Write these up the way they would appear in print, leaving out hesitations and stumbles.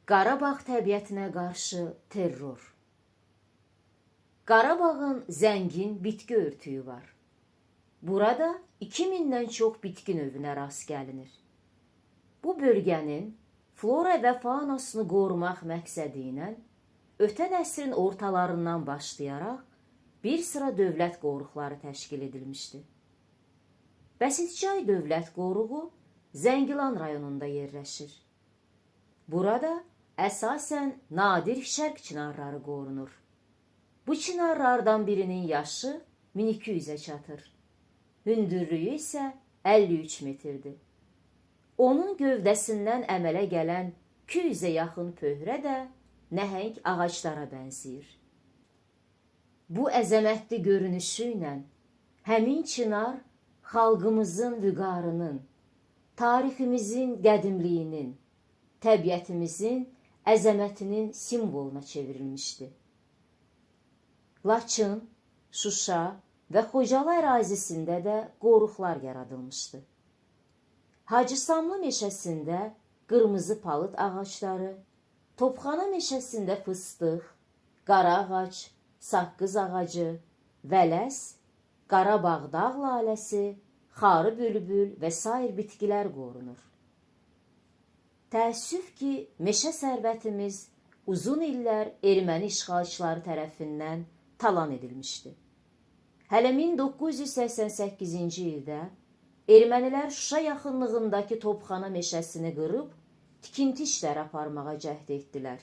Qarabağ təbiətinə qarşı terror. Qarabağın zəngin bitki örtüyü var. Burada 2000-dən çox bitki növünə rast gəlinir. Bu bölgənin flora və faunasını qorumaq məqsədi ilə ötən əsrin ortalarından başlayaraq bir sıra dövlət qoruqları təşkil edilmişdi. Bəsitçay dövlət qoruğu Zəngilan rayonunda yerləşir. Burada əsasən nadir şərq çinarları qorunur. Bu çinarlardan birinin yaşı 1200-ə çatır. Hündürlüyü isə 53 metrdir. Onun gövdəsindən əmələ gələn 200-ə yaxın pöhrə də nəhəng ağaclara bənzəyir. Bu əzəmətli görünüşü ilə həmin çınar xalqımızın vüqarının, tariximizin qədimliyinin, təbiətimizin əzəmətinin simvoluna çevrilmişdi. Laçın, Şuşa və Xocalı ərazisində də qoruqlar yaradılmışdı. Hacısamlı meşəsində qırmızı palıd ağacları, Topxana meşəsində fıstıq, qara ağac, saqqız ağacı, vələs, Qarabağ dağ laləsi, xarı bülbül və sair bitkilər qorunur. Təəssüf ki, meşə sərvətimiz uzun illər erməni işğalçıları tərəfindən talan edilmişdi. Hələ 1988-ci ildə ermənilər Şuşa yaxınlığındakı Topxana meşəsini qırıb, tikinti işləri aparmağa cəhd etdilər.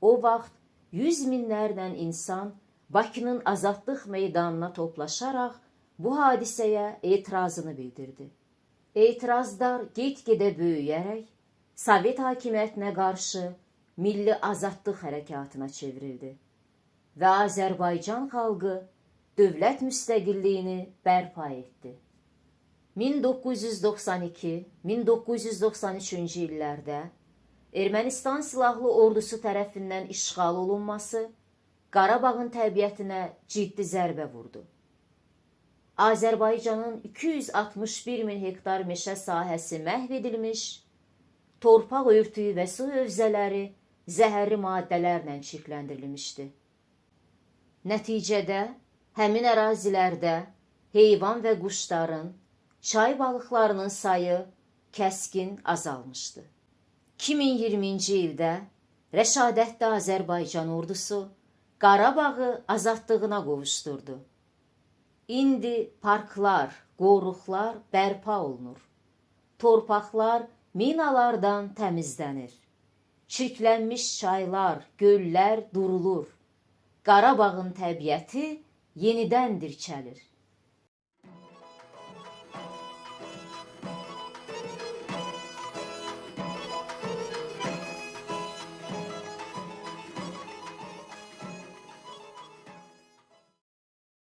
O vaxt 100 minlərlə insan Bakının Azadlıq meydanına toplaşaraq bu hadisəyə etirazını bildirdi. Etirazlar get-gedə böyüyərək Sovet hakimiyyətinə qarşı Milli Azadlıq hərəkatına çevrildi və Azərbaycan xalqı dövlət müstəqilliyini bərpa etdi. 1992-1993-cü illərdə Ermənistan silahlı ordusu tərəfindən işğal olunması Qarabağın təbiətinə ciddi zərbə vurdu. Azərbaycanın 261 min hektar meşə sahəsi məhv edilmiş, torpaq örtüyü və su hövzələri zəhərli maddələrlə çirkləndirilmişdi. Nəticədə həmin ərazilərdə heyvan və quşların, çay balıqlarının sayı kəskin azalmışdı. 2020-ci ildə rəşadətli Azərbaycan ordusu Qarabağı azadlığına qovuşdurdu. İndi parklar, qoruqlar bərpa olunur. Torpaqlar minalardan təmizlənir. Çirklənmiş çaylar, göllər durulur. Qarabağın təbiəti yenidən dirçəlir.